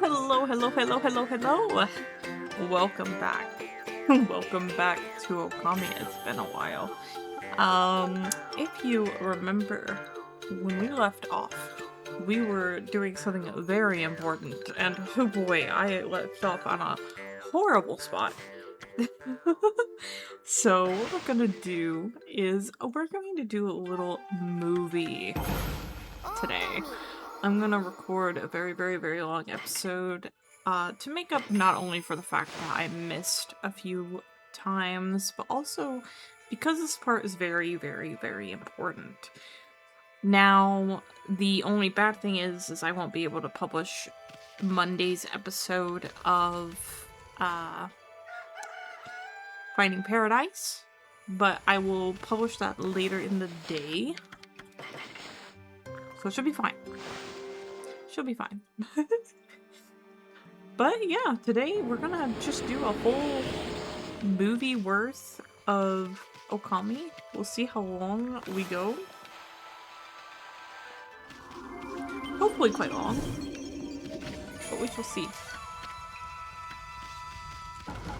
hello, hello, hello, hello, hello. Welcome back. Welcome back to Ōkami. It's been a while. If you remember, when we left off, we were doing something very important, and oh boy, I left off on a horrible spot. So what we're gonna do is we're going to do a little movie today. I'm gonna record a very, very, very long episode to make up not only for the fact that I missed a few times, but also because this part is very, very, very important. Now, the only bad thing is I won't be able to publish Monday's episode of Finding Paradise, but I will publish that later in the day. So it should be fine. She'll be fine. But yeah, today we're gonna just do a whole movie worth of Ōkami. We'll see how long we go. Hopefully quite long. But we shall see.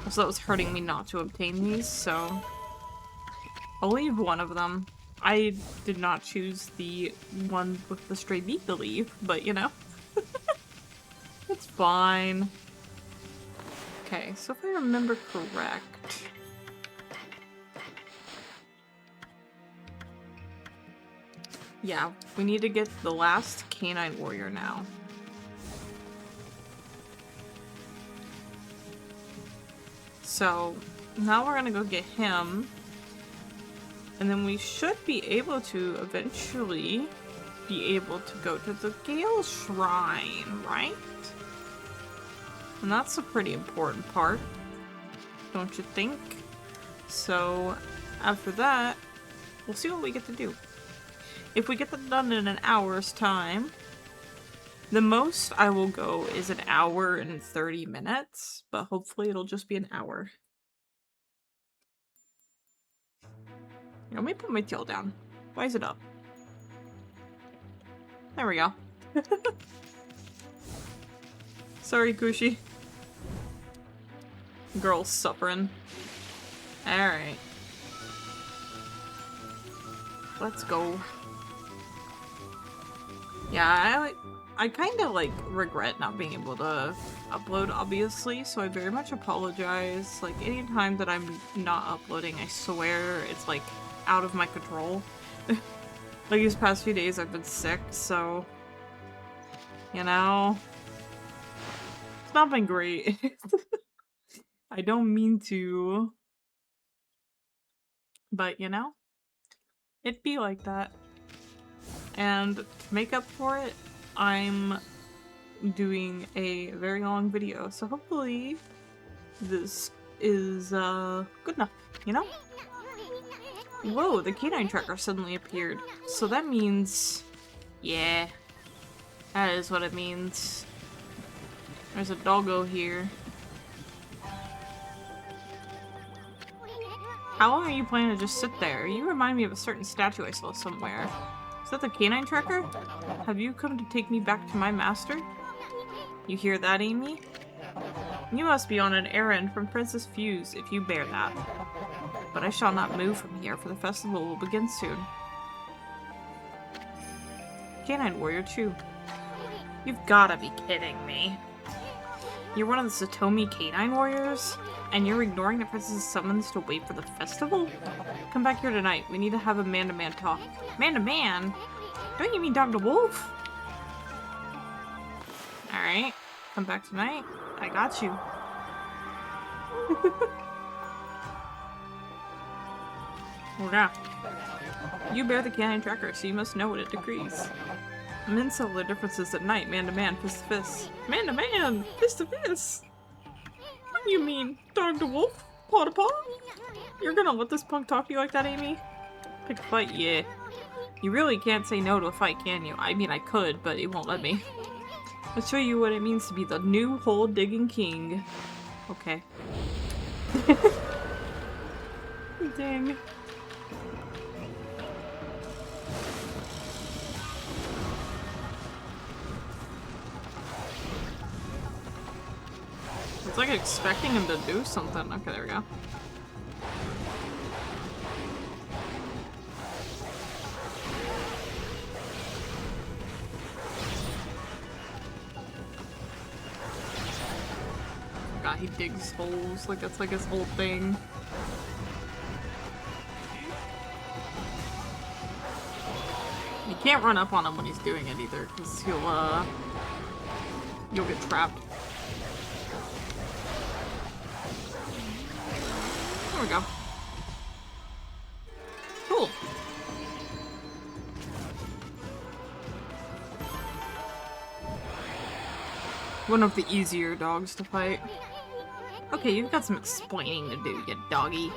Also, that was hurting me not to obtain these, so I'll leave one of them. I did not choose the one with the stray beak to leave, but you know. It's fine. Okay, so if I remember correct... Yeah, we need to get the last canine warrior now. So, now we're gonna go get him. And then we should be able to eventually be able to go to the Gale Shrine, right? And that's a pretty important part, don't you think? So, after that, we'll see what we get to do. If we get that done in an hour's time, the most I will go is an hour and 30 minutes, but hopefully it'll just be an hour. Let me put my tail down. Why is it up? There we go. Sorry, Kushi. Girl's suffering. Alright. Let's go. Yeah, I kind of like regret not being able to upload, obviously, so I very much apologize. Like, anytime that I'm not uploading, I swear it's like out of my control. Like, these past few days I've been sick, so you know, it's not been great. I don't mean to, but you know, it'd be like that. And to make up for it, I'm doing a very long video, so hopefully this is good enough, you know? Whoa, the canine tracker suddenly appeared. So that means... yeah, that is what it means. There's a doggo here. How long are you planning to just sit there? You remind me of a certain statue I saw somewhere. Is that the canine tracker? Have you come to take me back to my master? You hear that, Amy? You must be on an errand from Princess Fuse if you bear that. But I shall not move from here, for the festival will begin soon. Canine warrior too. You've gotta be kidding me. You're one of the Satomi canine warriors? And you're ignoring the princess's summons to wait for the festival? Come back here tonight. We need to have a man-to-man talk. Man-to-man? Don't you mean dog to wolf? Alright. Come back tonight. I got you. Yeah. You bear the canine tracker, so you must know what it decrees. Men settle their differences at night, man-to-man, fist-to-fist. Man-to-man! Fist-to-fist! What do you mean? Dog to wolf? Paw to paw? You're gonna let this punk talk to you like that, Amy? Pick a fight, yeah. You really can't say no to a fight, can you? I mean, I could, but it won't let me. I'll show you what it means to be the new hole-digging king. Okay. Dang. It's like expecting him to do something. Okay, there we go. God, he digs holes. Like, that's like his whole thing. You can't run up on him when he's doing it either, because you'll get trapped. There we go. Cool. One of the easier dogs to fight. Okay, you've got some explaining to do, you doggy.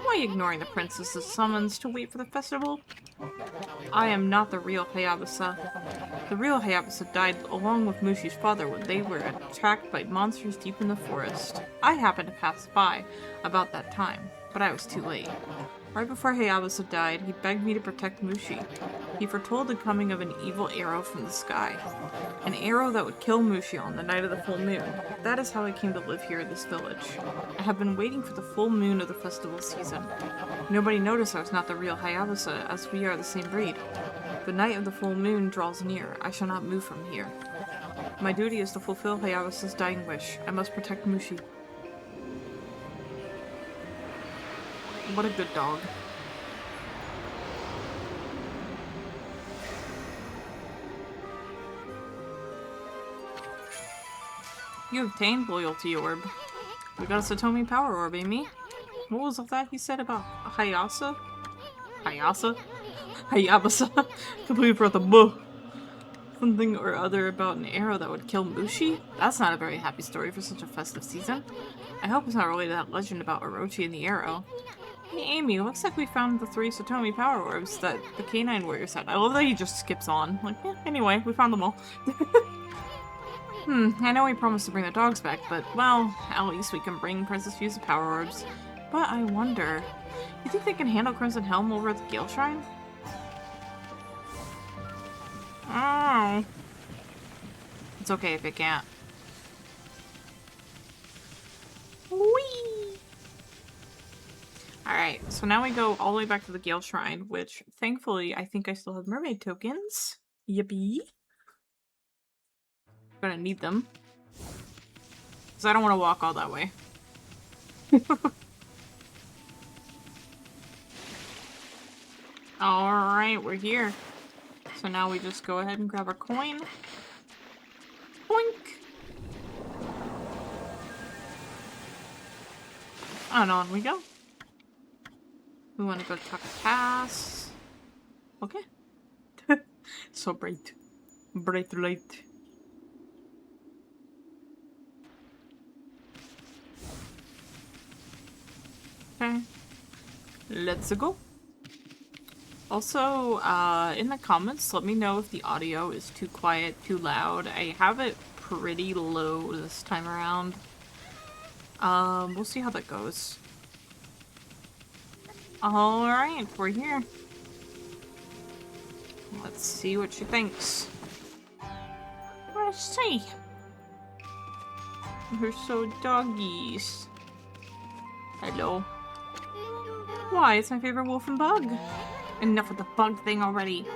Why ignoring the princess's summons to wait for the festival? I am not the real Hayabusa. The real Hayabusa died along with Mushi's father when they were attacked by monsters deep in the forest. I happened to pass by about that time, but I was too late. Right before Hayabusa died, he begged me to protect Mushi. He foretold the coming of an evil arrow from the sky. An arrow that would kill Mushi on the night of the full moon. That is how I came to live here in this village. I have been waiting for the full moon of the festival season. Nobody noticed I was not the real Hayabusa, as we are the same breed. The night of the full moon draws near. I shall not move from here. My duty is to fulfill Hayabusa's dying wish. I must protect Mushi. What a good dog. You obtained Loyalty Orb. We got a Satomi Power Orb, Amy. What was all that he said about Hayasa? Hayasa? Hayabusa? Completely forgot the buh. Something or other about an arrow that would kill Mushi? That's not a very happy story for such a festive season. I hope it's not related to that legend about Orochi and the arrow. Hey Amy, looks like we found the 3 Satomi Power Orbs that the Canine Warriors had. I love that he just skips on. Like, yeah, anyway, we found them all. I know we promised to bring the dogs back, but, well, at least we can bring Princess Fuse's Power Orbs. But I wonder, you think they can handle Crimson Helm over at the Gale Shrine? Oh. It's okay if it can't. Whee! Alright, so now we go all the way back to the Gale Shrine, which, thankfully, I think I still have mermaid tokens. Yippee! Gonna need them. Because I don't want to walk all that way. Alright, we're here. So now we just go ahead and grab our coin. Boink! And on we go. We want to go talk to Cass. Okay. So bright. Bright light. Okay. Let's go. Also, in the comments, let me know if the audio is too quiet, too loud. I have it pretty low this time around. We'll see how that goes. Alright, we're here. Let's see what she thinks. Let's see. We're so doggies. Hello. Why, it's my favorite wolf and bug. Enough with the bug thing already.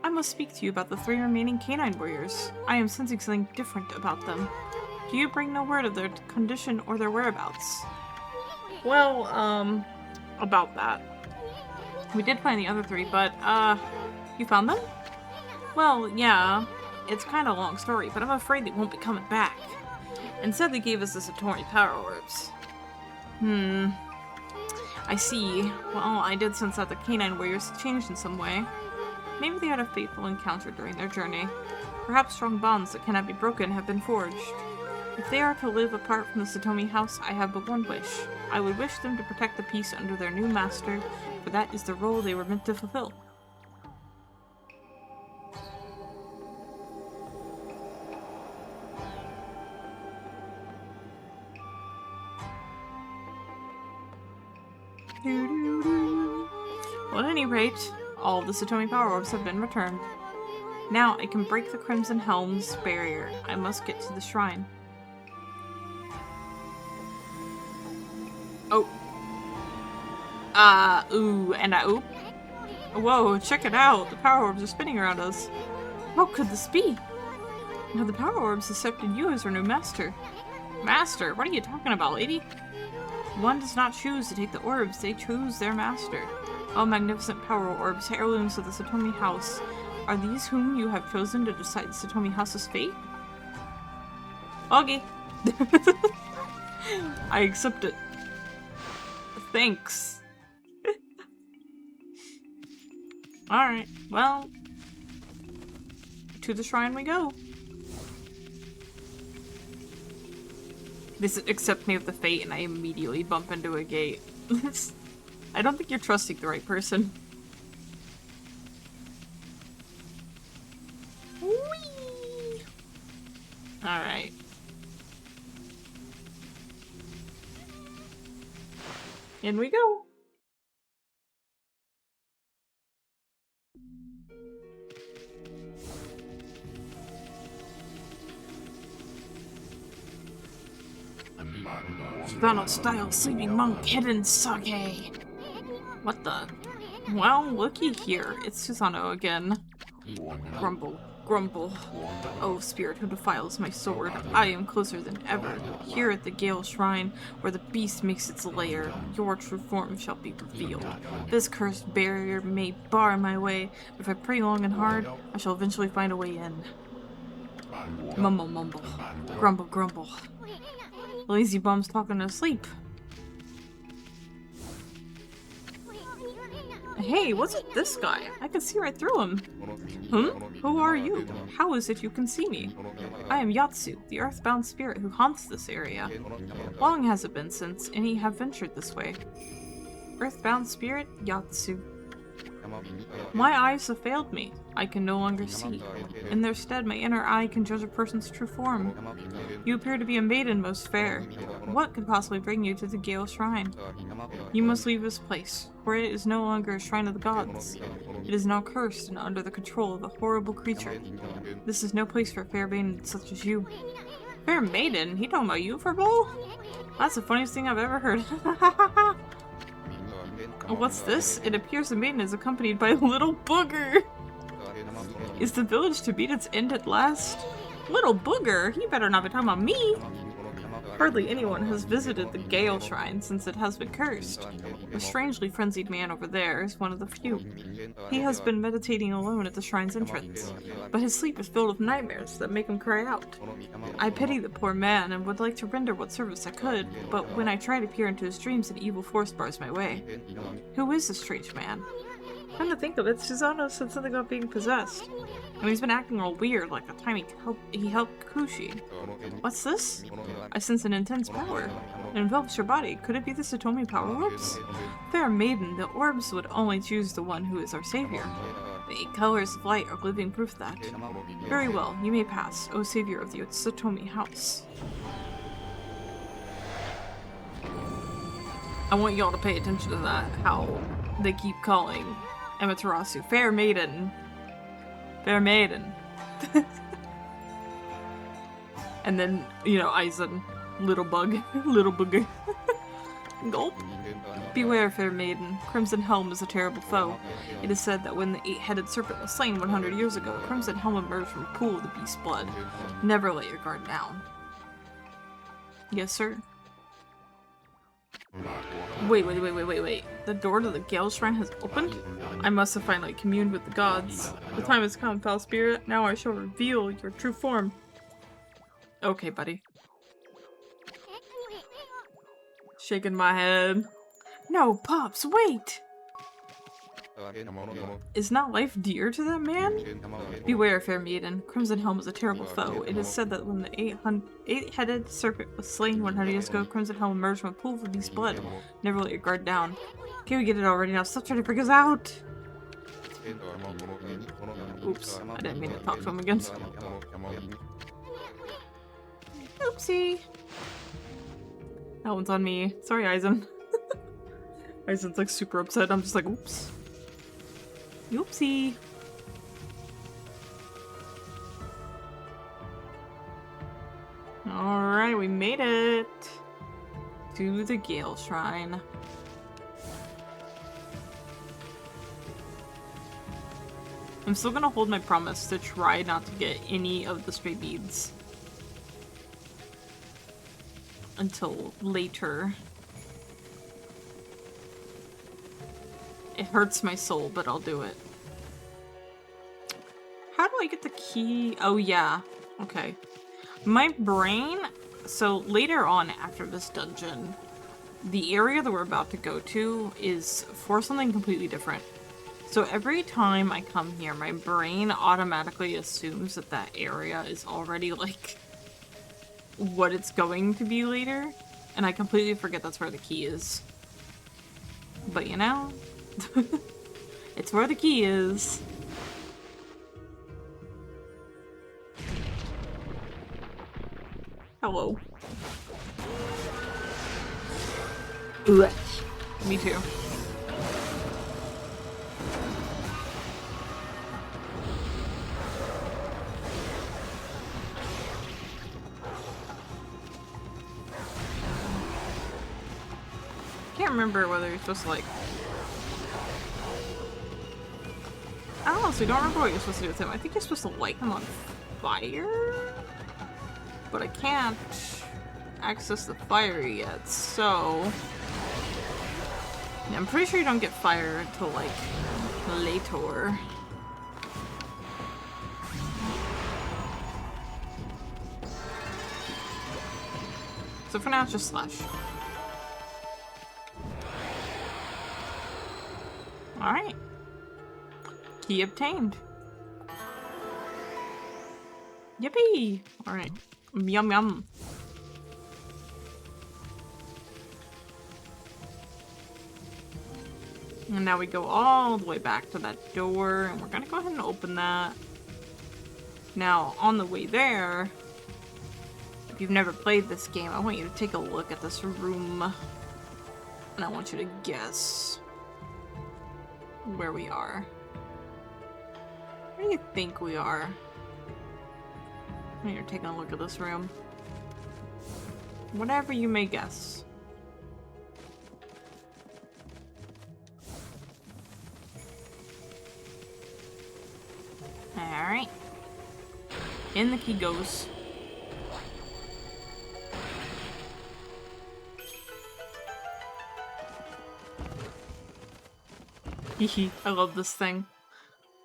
I must speak to you about the 3 remaining canine warriors. I am sensing something different about them. Do you bring no word of their condition or their whereabouts? Well, about that. We did find the other 3, but, you found them? Well, yeah. It's kind of a long story, but I'm afraid they won't be coming back. Instead, they gave us the Satori Power Orbs. I see. Well, I did sense that the canine warriors changed in some way. Maybe they had a fateful encounter during their journey. Perhaps strong bonds that cannot be broken have been forged. If they are to live apart from the Satomi house, I have but one wish. I would wish them to protect the peace under their new master, for that is the role they were meant to fulfill. Well, at any rate, all of the Satomi Power Orbs have been returned. Now I can break the Crimson Helm's barrier. I must get to the shrine. Oh. Ooh, and a oop. Whoa, check it out. The power orbs are spinning around us. What could this be? Now the power orbs accepted you as our new master. Master? What are you talking about, lady? One does not choose to take the orbs, they choose their master. Oh, magnificent power orbs, heirlooms of the Satomi house. Are these whom you have chosen to decide the Satomi house's fate? Okay. I accept it. Thanks. Alright, well, to the shrine we go. This accept me of the fate and I immediately bump into a gate. I don't think you're trusting the right person. Whee! Alright. In we go. Infernal style sleeping monk hidden sake. What the? Well, looky here. It's Susanoo again. Grumble, grumble. Oh, spirit who defiles my sword, I am closer than ever. Here at the Gale Shrine, where the beast makes its lair, your true form shall be revealed. This cursed barrier may bar my way, but if I pray long and hard, I shall eventually find a way in. Mumble, mumble. Grumble, grumble. Lazy bum's talking to sleep. Hey, what's it this guy? I can see right through him. Who are you? How is it you can see me? I am Yatsu, the earthbound spirit who haunts this area. Long has it been since any have ventured this way. Earthbound spirit, Yatsu. My eyes have failed me. I can no longer see. In their stead, my inner eye can judge a person's true form. You appear to be a maiden most fair. What could possibly bring you to the Gale Shrine? You must leave this place, for it is no longer a shrine of the gods. It is now cursed and under the control of a horrible creature. This is no place for a fair maiden such as you. Fair maiden? He talking about you, Furball? That's the funniest thing I've ever heard. What's this? It appears the maiden is accompanied by a little booger. Is the village to meet its end at last? Little booger? He better not be talking about me. Hardly anyone has visited the Gale Shrine since it has been cursed. A strangely frenzied man over there is one of the few. He has been meditating alone at the shrine's entrance, but his sleep is filled with nightmares that make him cry out. I pity the poor man and would like to render what service I could, but when I try to peer into his dreams, an evil force bars my way. Who is this strange man? Come to think of it, Susanoo said something about being possessed. And he's been acting all weird, like the time he helped Kushi. What's this? I sense an intense power. It envelops your body. Could it be the Satomi power orbs? Fair maiden, the orbs would only choose the one who is our savior. The 8 colors of light are living proof that. Very well, you may pass, O savior of the Satomi house. I want y'all to pay attention to that, how they keep calling Amaterasu fair maiden. Fair maiden. And then, you know, Aizen, little bug, little booger. Gulp. Beware, fair maiden. Crimson Helm is a terrible foe. It is said that when the 8-headed serpent was slain 100 years ago, the Crimson Helm emerged from a pool of the beast's blood. Never let your guard down. Yes, sir. Wait. The door to the Gale Shrine has opened? I must have finally communed with the gods. The time has come, foul spirit. Now I shall reveal your true form. Okay, buddy. Shaking my head. No, Pops, wait! Is not life dear to that man? Beware, fair maiden. Crimson Helm is a terrible foe. It is said that when the 8-headed serpent was slain 100 years ago, Crimson Helm emerged from a pool of beast blood. Never let your guard down. Can we get it already now? Stop trying to freak us out! Oops, I didn't mean to talk to him again. Oopsie! That one's on me. Sorry, Aizen. Aizen's like super upset. I'm just like, oops. Oopsie. Alright, we made it. Do the Gale Shrine. I'm still gonna hold my promise to try not to get any of the stray beads. Until later. It hurts my soul, but I'll do it. How do I get the key? Oh yeah, okay. My brain, so later on after this dungeon, the area that we're about to go to is for something completely different. So every time I come here, my brain automatically assumes that that area is already like what it's going to be later, and I completely forget that's where the key is. But you know, it's where the key is. Hello. Ugh. Me too. Can't remember whether you're supposed to like... I honestly don't remember what you're supposed to do with him. I think you're supposed to light him on fire? But I can't access the fire yet, so... Yeah, I'm pretty sure you don't get fire until, like, later. So for now, it's just slash. Alright. Key obtained. Yippee! Alright. Yum yum. And now we go all the way back to that door, and we're gonna go ahead and open that. Now, on the way there, if you've never played this game, I want you to take a look at this room. And I want you to guess where we are. Where do you think we are? When you're taking a look at this room. Whatever you may guess. Alright. In the key goes. Hehe, I love this thing.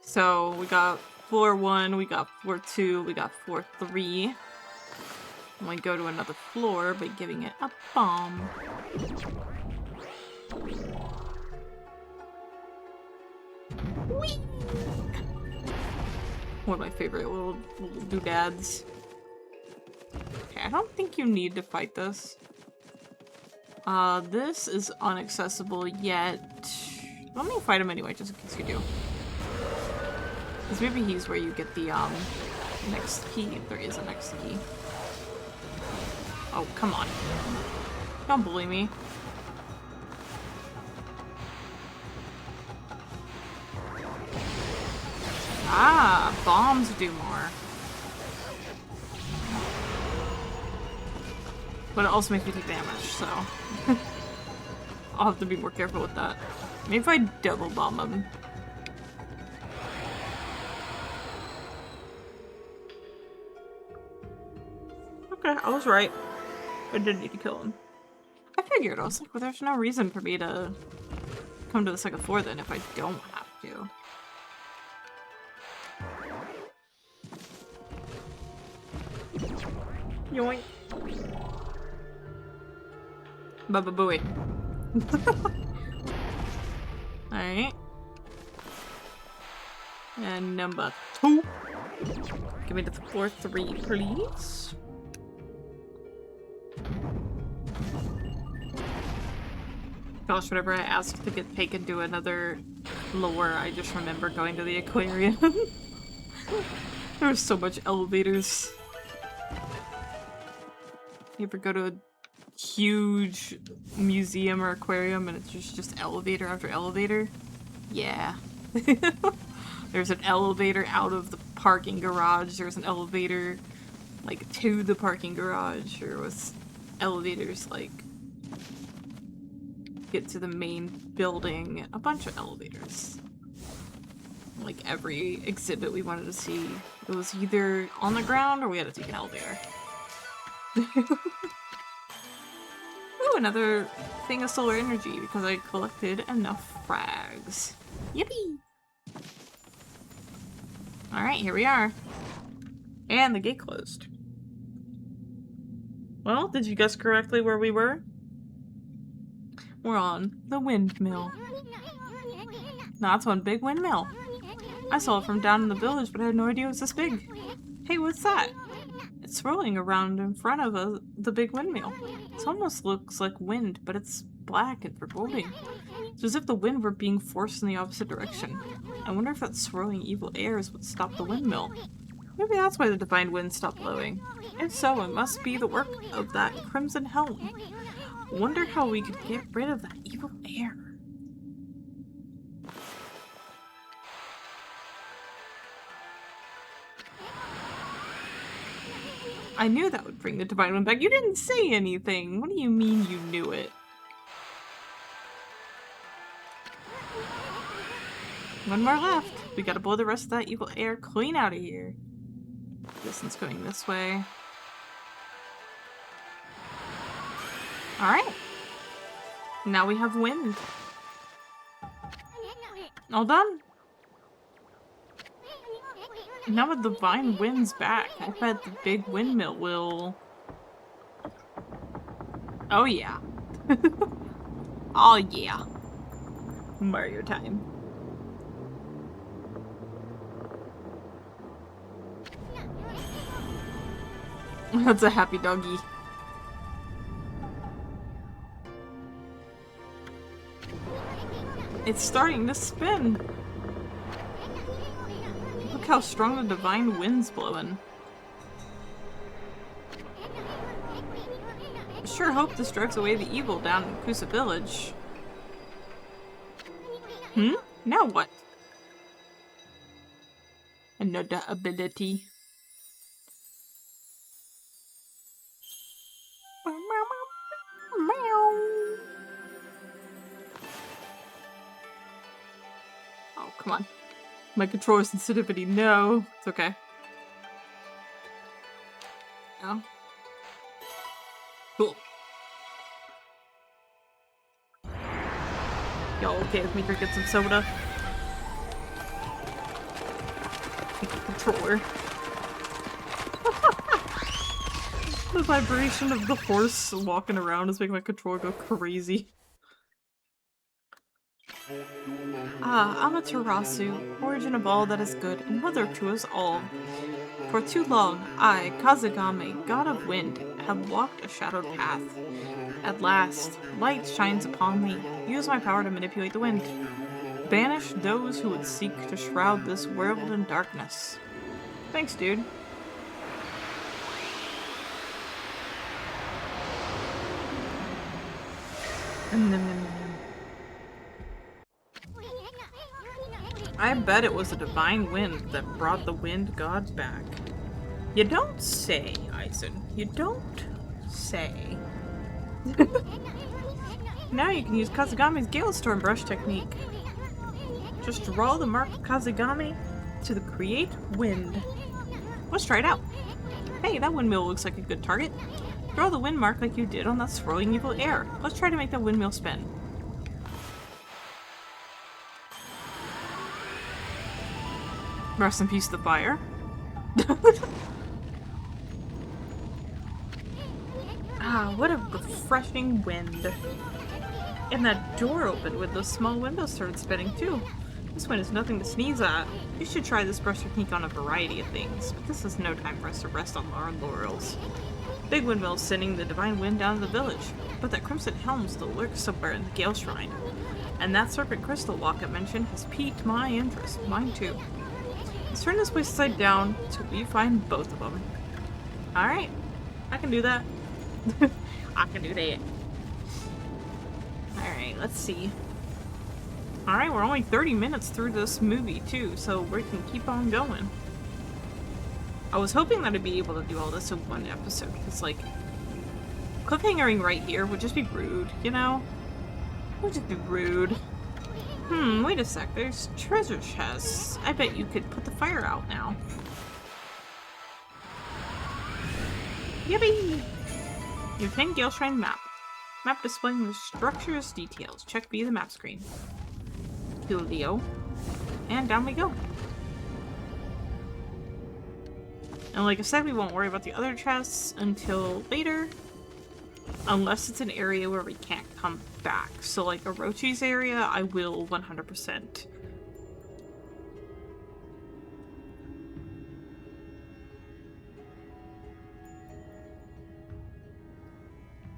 So we got floor 1, we got floor 2, we got floor 3. And we go to another floor by giving it a bomb. Whee! One of my favorite little doodads. Okay, I don't think you need to fight this. This is inaccessible yet. Let me fight him anyway, just in case you do. Because maybe he's where you get the, next key, if there is a next key. Oh, come on. Don't bully me. Ah, bombs do more. But it also makes me take damage, so... I'll have to be more careful with that. Maybe if I double bomb him. Okay, I was right. I didn't need to kill him. I figured, I was like, well, there's no reason for me to come to the second floor then if I don't have to. Yoink. Baba booey. Alright. And number 2. Give me the floor 3, please. Gosh, whenever I ask to get taken to another floor, I just remember going to the aquarium. There was so much elevators. You ever go to a huge museum or aquarium and it's just elevator after elevator? Yeah. There's an elevator out of the parking garage. There's an elevator like to the parking garage. There was elevators like get to the main building. A bunch of elevators. Like every exhibit we wanted to see, it was either on the ground or we had to take an elevator. Ooh, another thing of solar energy because I collected enough frags. Yippee! Alright, here we are. And the gate closed. Well, did you guess correctly where we were? We're on the windmill. Now, that's one big windmill. I saw it from down in the village, but I had no idea it was this big. Hey, what's that? It's swirling around in front of the big windmill. It almost looks like wind, but it's black and foreboding. It's as if the wind were being forced in the opposite direction. I wonder if that swirling evil air is what stopped the windmill. Maybe that's why the divine wind stopped blowing. If so, it must be the work of that Crimson Helm. Wonder how we could get rid of that evil air. I knew that would bring the divine wind back. You didn't say anything. What do you mean you knew it? One more left. We gotta blow the rest of that evil air clean out of here. This one's going this way. Alright. Now we have wind. All done. Now with the divine wind's back, I bet the big windmill will... Oh yeah. Oh yeah. Mario time. That's a happy doggy. It's starting to spin. Look how strong the divine wind's blowing. I sure hope this drives away the evil down in Kusa Village. Now what? Another ability. Oh, come on. My controller sensitivity, no. It's okay. No. Cool. Y'all okay with me drinking some soda? Take the controller. The vibration of the horse walking around is making my controller go crazy. Ah, Amaterasu, origin of all that is good, and mother to us all. For too long, I, Kazagame, god of wind, have walked a shadowed path. At last, light shines upon me. Use my power to manipulate the wind. Banish those who would seek to shroud this world in darkness. Thanks, dude. I bet it was a divine wind that brought the wind gods back. You don't say, Aizen. You don't say. Now you can use Kazagame's Gale Storm Brush technique. Just draw the mark of Kazagame to the create wind. Let's try it out. Hey, that windmill looks like a good target. Draw the wind mark like you did on that swirling evil air. Let's try to make that windmill spin. Rest in peace, the fire. Ah, what a refreshing wind. And that door opened with those small windows started spinning too. This wind is nothing to sneeze at. You should try this brush technique on a variety of things, but this is no time for us to rest on our laurels. Big windmill is sending the divine wind down to the village, but that Crimson Helm still lurks somewhere in the Gale Shrine. And that serpent crystal lock I mentioned has piqued my interest, mine too. Let's turn this place upside down till we find both of them. Alright, I can do that. I can do that. Alright, let's see. Alright, we're only 30 minutes through this movie too, so we can keep on going. I was hoping that I'd be able to do all this in one episode, because like, cliffhangering right here would just be rude, you know? Would just be rude. Wait a sec. There's treasure chests. I bet you could put the fire out now. Yippee! You obtained Gale Shrine map. Map displaying the structure's details. Check via the map screen. Coolio. And down we go. And like I said, we won't worry about the other chests until later. Unless it's an area where we can't come back. So like Orochi's area, I will 100%.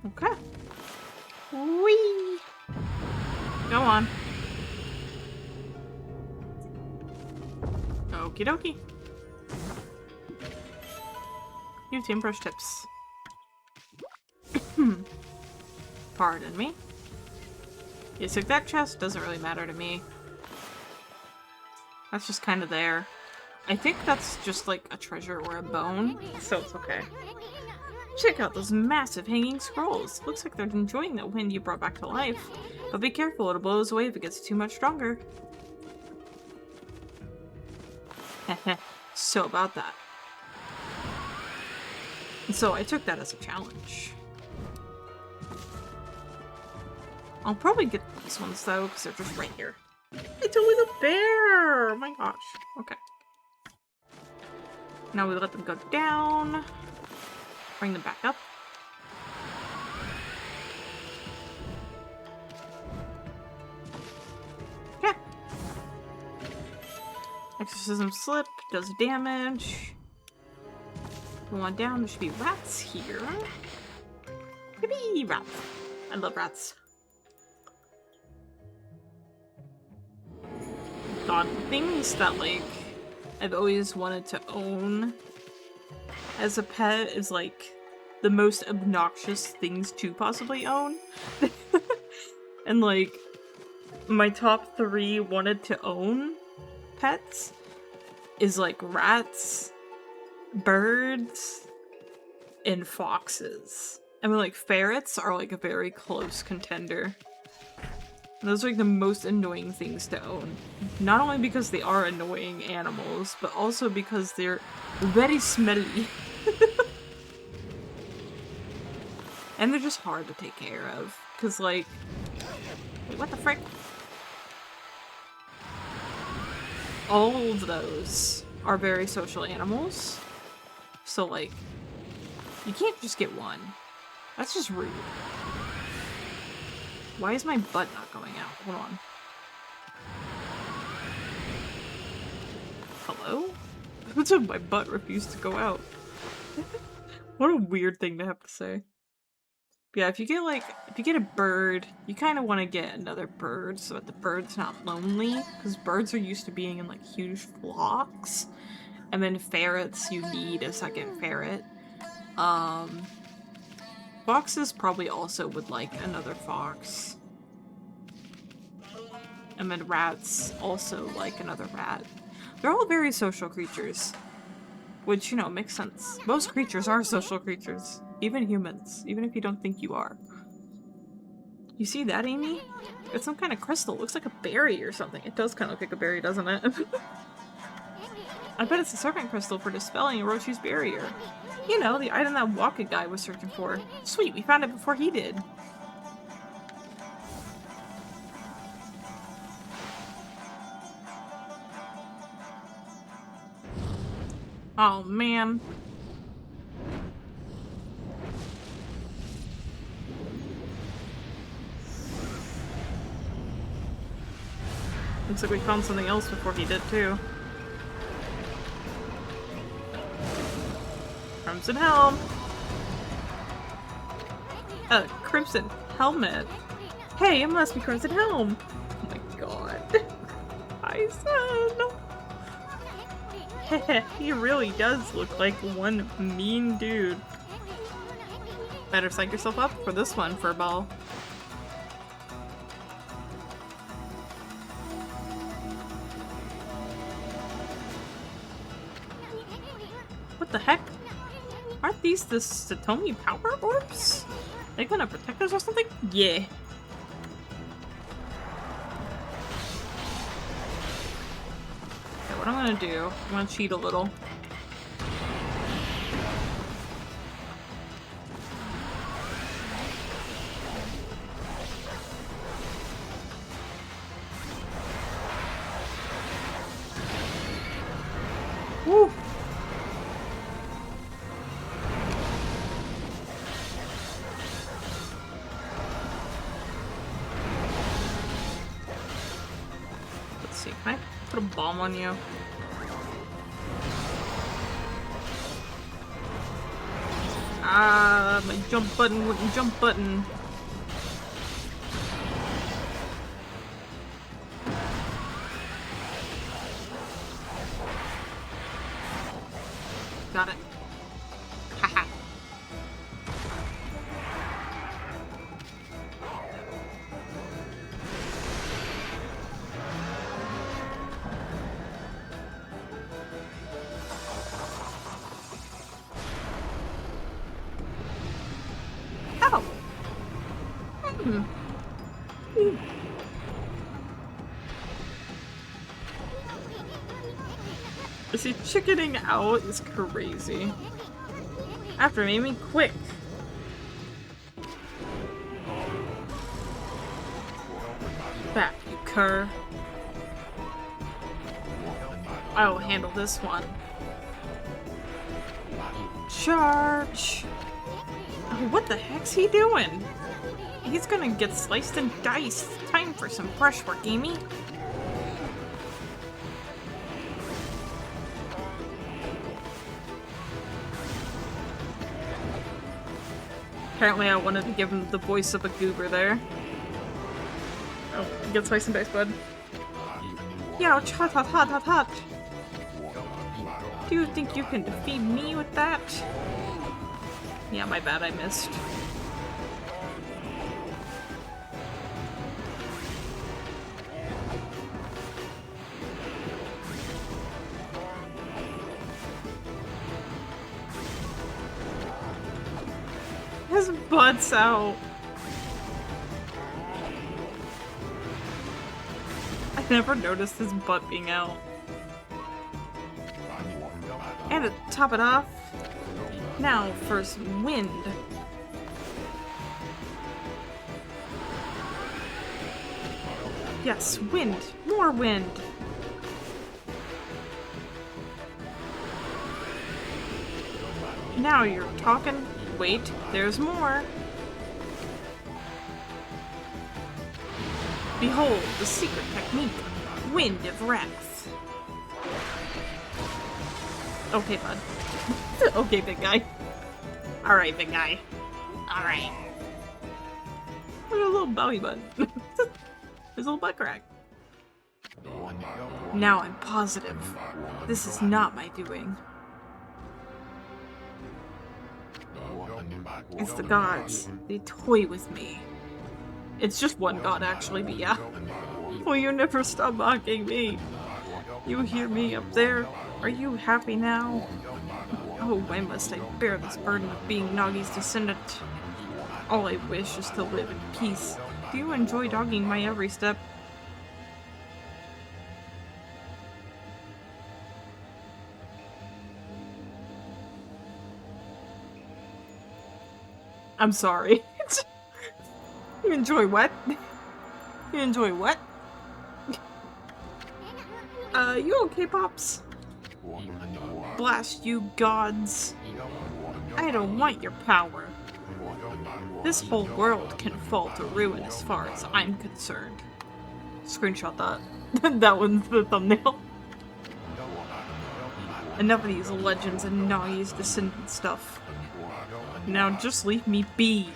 Okay. Whee! Go on. Okie dokie. Use team brush tips. Pardon me. You took that chest, doesn't really matter to me. That's just kind of there. I think that's just like a treasure or a bone, so it's okay. Check out those massive hanging scrolls. Looks like they're enjoying that wind you brought back to life. But be careful, it'll blow us away if it gets too much stronger. Heh. So about that. And so I took that as a challenge. I'll probably get these ones though, because they're just right here. It's a little bear! Oh my gosh. Okay. Now we let them go down. Bring them back up. Okay. Exorcism slip does damage. Go on down. There should be rats here. Yippee! Rats. I love rats. God, things that like I've always wanted to own as a pet is like the most obnoxious things to possibly own. And like my top 3 wanted to own pets is like rats, birds, and foxes. I mean like ferrets are like a very close contender. Those are like the most annoying things to own. Not only because they are annoying animals, but also because they're very smelly. And they're just hard to take care of. Cause like, wait, what the frick? All of those are very social animals. So like, you can't just get one. That's just rude. Why is my butt not going out? Hold on. Hello? What's up? My butt refused to go out. What a weird thing to have to say. But yeah, if you get a bird, you kind of want to get another bird so that the bird's not lonely, because birds are used to being in like huge flocks. And then ferrets, you need a second ferret. Foxes probably also would like another fox. And then rats also like another rat. They're all very social creatures. Which, you know, makes sense. Most creatures are social creatures. Even humans. Even if you don't think you are. You see that, Amy? It's some kind of crystal. It looks like a berry or something. It does kind of look like a berry, doesn't it? I bet it's a serpent crystal for dispelling Orochi's barrier. You know, the item that Waka guy was searching for. Sweet, we found it before he did. Oh, man. Looks like we found something else before he did, too. Crimson Helm! Crimson Helmet! Hey, it must be Crimson Helm! Oh my god. Hi, son! He really does look like one mean dude. Better psych yourself up for this one, Furball. What the heck? Aren't these the Satomi power orbs? they gonna protect us or something? Yeah. Okay, what I'm gonna do, I'm gonna cheat a little. Woo! Let's see, can I put a bomb on you? Ah, my jump button wouldn't jump button. Got it. Haha. Oh. Hmm. See, chickening out is crazy. After me, quick! Back, you cur. I'll handle this one. Charge! Oh, what the heck's he doing? He's gonna get sliced and diced. Time for some brushwork, Amy. Apparently I wanted to give him the voice of a goober there. Oh, get sliced and diced, bud. Youch, hot, hot, hot, hot, hot. Do you think you can defeat me with that? Yeah, my bad, I missed. His butt's out. I never noticed his butt being out. And to top it off, now for some wind. Yes, wind. More wind. Now you're talking. Wait, there's more. Behold the secret technique. Wind of Wrath. Okay, bud. Okay, big guy. Alright, big guy. Alright. Look at a little belly button. His little butt crack. Now I'm positive. This is not my doing. It's the gods. They toy with me. It's just one god, actually, but yeah. Will you never stop mocking me? You hear me up there? Are you happy now? Oh, why must I bear this burden of being Nagi's descendant? All I wish is to live in peace. Do you enjoy dogging my every step? I'm sorry. You enjoy what? You enjoy what? You okay, Pops? Blast you, gods. I don't want your power. This whole world can fall to ruin as far as I'm concerned. Screenshot that. That one's the thumbnail. Enough of these legends and Nagi's descendant stuff. Now just leave me be.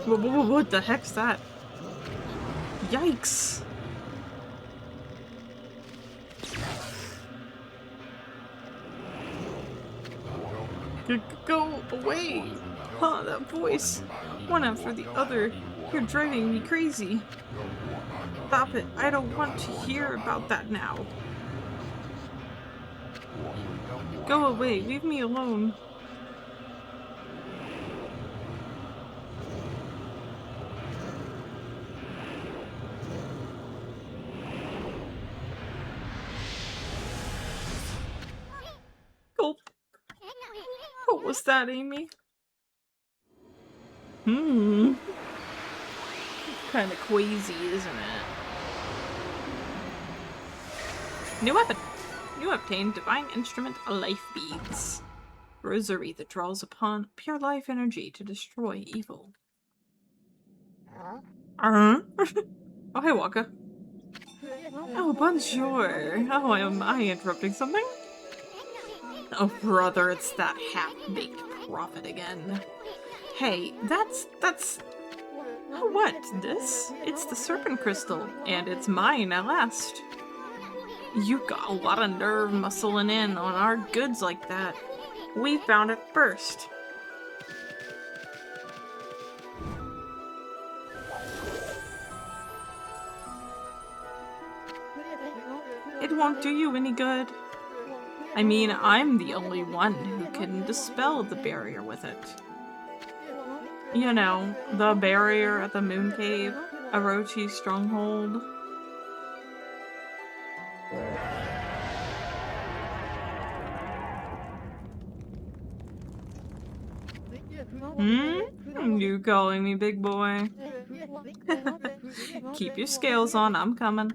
What the heck's that? Yikes! Go away! Huh, that voice. One after the other. You're driving me crazy. Stop it. I don't want to hear about that now. Go away, leave me alone. Gulp. What was that, Amy? Kinda queasy, isn't it? New weapon! You obtained Divine Instrument Life Beads. Rosary that draws upon pure life energy to destroy evil. Oh, hey, Waka. Oh, bonjour. Oh, am I interrupting something? Oh, brother, it's that half-baked prophet again. Hey, that's... Oh, what? This? It's the serpent crystal, and it's mine at last. You got a lot of nerve muscling in on our goods like that. We found it first. It won't do you any good. I mean, I'm the only one who can dispel the barrier with it. You know, the barrier at the moon cave, Orochi's stronghold. You calling me big boy? Keep your scales on, I'm coming.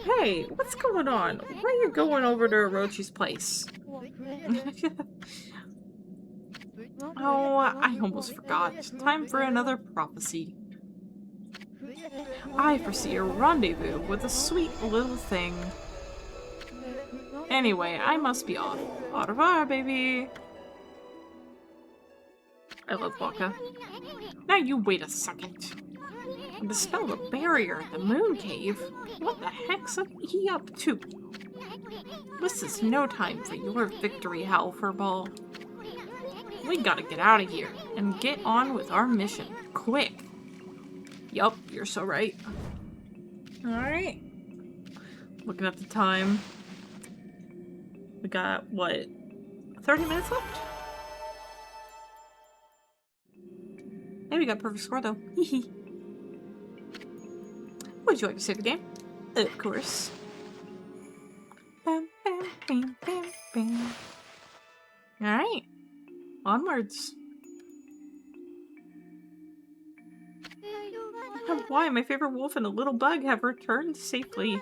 Hey, what's going on? Why are you going over to Orochi's place? Oh, I almost forgot. Time for another prophecy. I foresee a rendezvous with a sweet little thing. Anyway, I must be off. Au revoir, baby! I love Waka. Now you wait a second. Dispel the barrier at the moon cave? What the heck's he up to? This is no time for your victory howl for ball. We gotta get out of here and get on with our mission. Quick! Yup, you're so right. Alright. Looking at the time. We got, what, 30 minutes left? Hey, we got a perfect score though. Hehe. Would you like to save the game? Of course. Bam, bam, bam, bam, bam. Alright. Onwards. Why, my favorite wolf and a little bug have returned safely.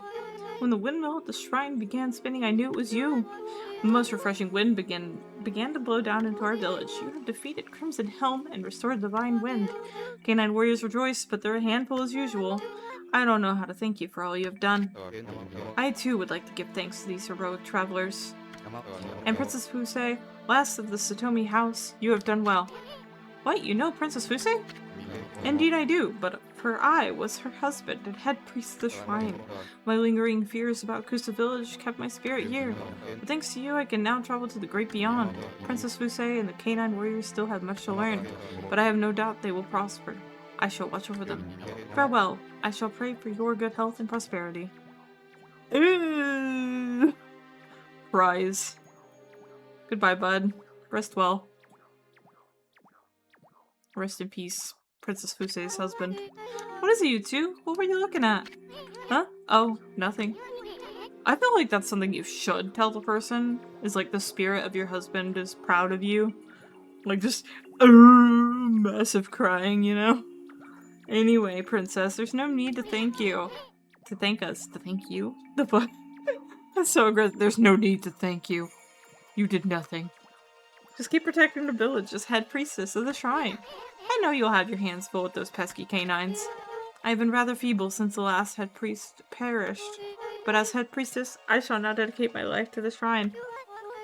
When the windmill at the shrine began spinning, I knew it was you. The most refreshing wind began to blow down into our village. You have defeated Crimson Helm and restored divine wind. Canine warriors rejoice, but they're a handful as usual. I don't know how to thank you for all you have done. I too would like to give thanks to these heroic travelers. And Princess Fusei, last of the Satomi house, you have done well. What, you know Princess Fusei? Indeed I do, but for I was her husband and head priest of the shrine. My lingering fears about Kusa village kept my spirit here. But thanks to you, I can now travel to the great beyond. Princess Fusei and the canine warriors still have much to learn, but I have no doubt they will prosper. I shall watch over them. Farewell. I shall pray for your good health and prosperity. Ooh. Prize. Goodbye, bud. Rest well. Rest in peace, Princess Fusei's husband. What is it, you two? What were you looking at? Huh? Oh, nothing. I feel like that's something you should tell the person, is like the spirit of your husband is proud of you. Like just massive crying, you know? Anyway, princess, there's no need to thank you. To thank us. To thank you? The fuck? That's so aggressive. There's no need to thank you. You did nothing. Just keep protecting the village as head priestess of the shrine. I know you'll have your hands full with those pesky canines. I have been rather feeble since the last head priest perished, but as head priestess, I shall now dedicate my life to the shrine,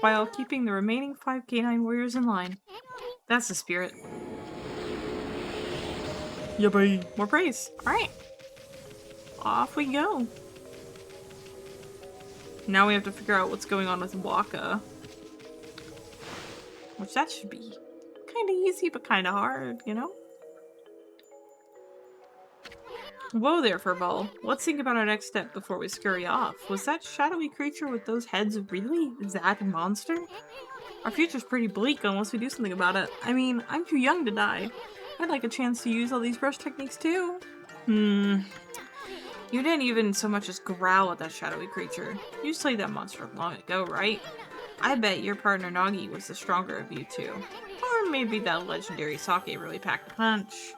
while keeping the remaining 5 canine warriors in line. That's the spirit. Yeah, boy. More praise. Alright. Off we go. Now we have to figure out what's going on with Waka. Which that should be kind of easy, but kind of hard, you know? Whoa there, Furball. Let's think about our next step before we scurry off. Was that shadowy creature with those heads really that monster? Our future's pretty bleak unless we do something about it. I mean, I'm too young to die. I'd like a chance to use all these brush techniques too. You didn't even so much as growl at that shadowy creature. You slayed that monster long ago, right? I bet your partner Nagi was the stronger of you two. Or maybe that legendary sake really packed a punch.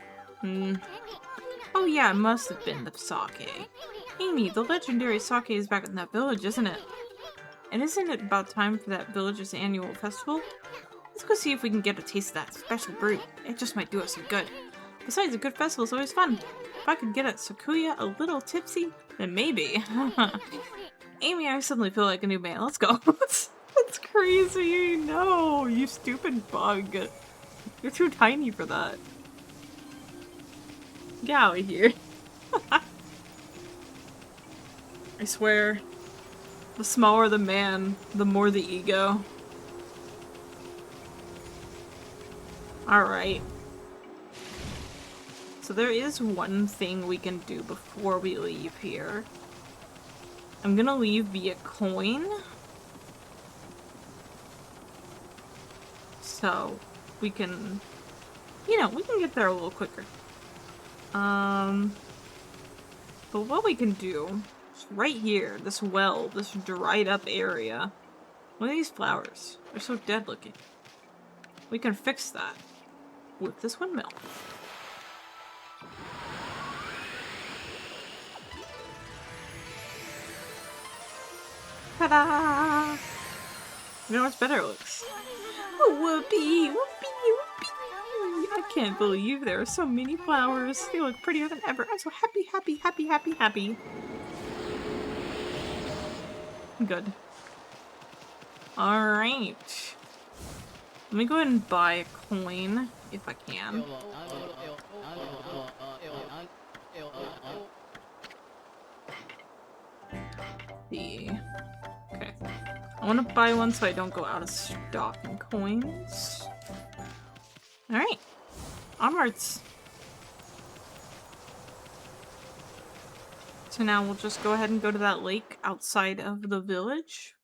Oh yeah, it must have been the sake. Amy, the legendary sake is back in that village, isn't it? And isn't it about time for that village's annual festival? Let's go see if we can get a taste of that special brew. It just might do us some good. Besides, a good festival is always fun. If I could get at Sakuya a little tipsy, then maybe. Amy, I suddenly feel like a new man. Let's go. That's crazy. No, you stupid bug. You're too tiny for that. Get out of here. I swear, the smaller the man, the more the ego. Alright. So there is one thing we can do before we leave here. I'm gonna leave via coin. So we can, you know, we can get there a little quicker. But what we can do is right here, this well, this dried up area. Look at these flowers. They're so dead looking. We can fix that with this windmill. Ta-da! You know what's better looks? Oh, whoopee! Whoopee! Whoopee! I can't believe there are so many flowers. They look prettier than ever. I'm so happy, happy, happy, happy, happy. Good. Alright. Let me go ahead and buy a coin, if I can. Okay. I want to buy one so I don't go out of stock in coins. Alright. Onwards. So now we'll just go ahead and go to that lake outside of the village.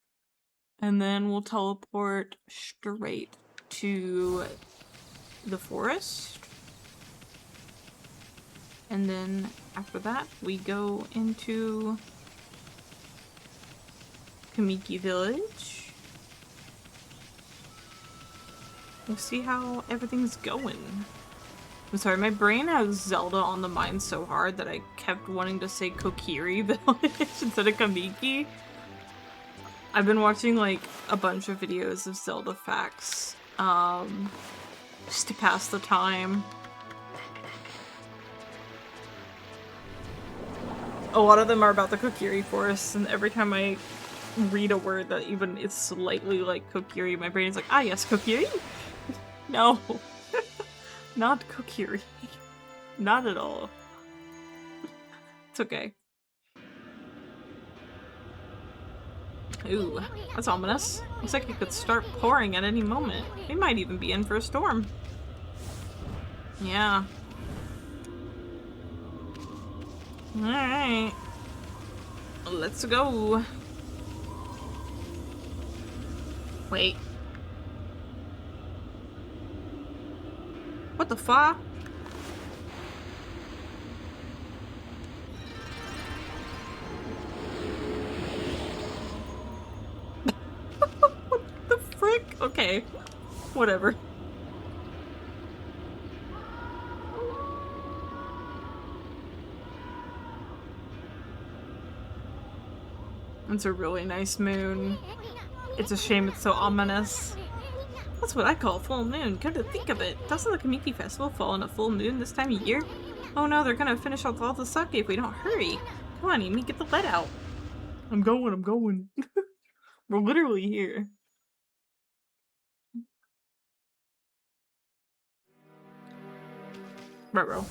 And then we'll teleport straight to the forest. And then after that, we go into Kamiki Village. We'll see how everything's going. I'm sorry, my brain has Zelda on the mind so hard that I kept wanting to say Kokiri Village instead of Kamiki. I've been watching like a bunch of videos of Zelda facts, just to pass the time. A lot of them are about the Kokiri Forest, and every time I read a word that even is slightly like Kokiri, my brain is like, ah yes, Kokiri? No. Not Kokiri. Not at all. It's okay. Ooh, that's ominous. Looks like it could start pouring at any moment. We might even be in for a storm. Yeah. Alright. Let's go. Wait. What the fuck? What the frick? Okay. Whatever. It's a really nice moon. It's a shame it's so ominous. That's what I call a full moon. Come to think of it, doesn't the Kamiki Festival fall on a full moon this time of year? Oh no, they're gonna finish off all the sake if we don't hurry. Come on, Amy, get the lead out. I'm going. We're literally here. Ruh-roh.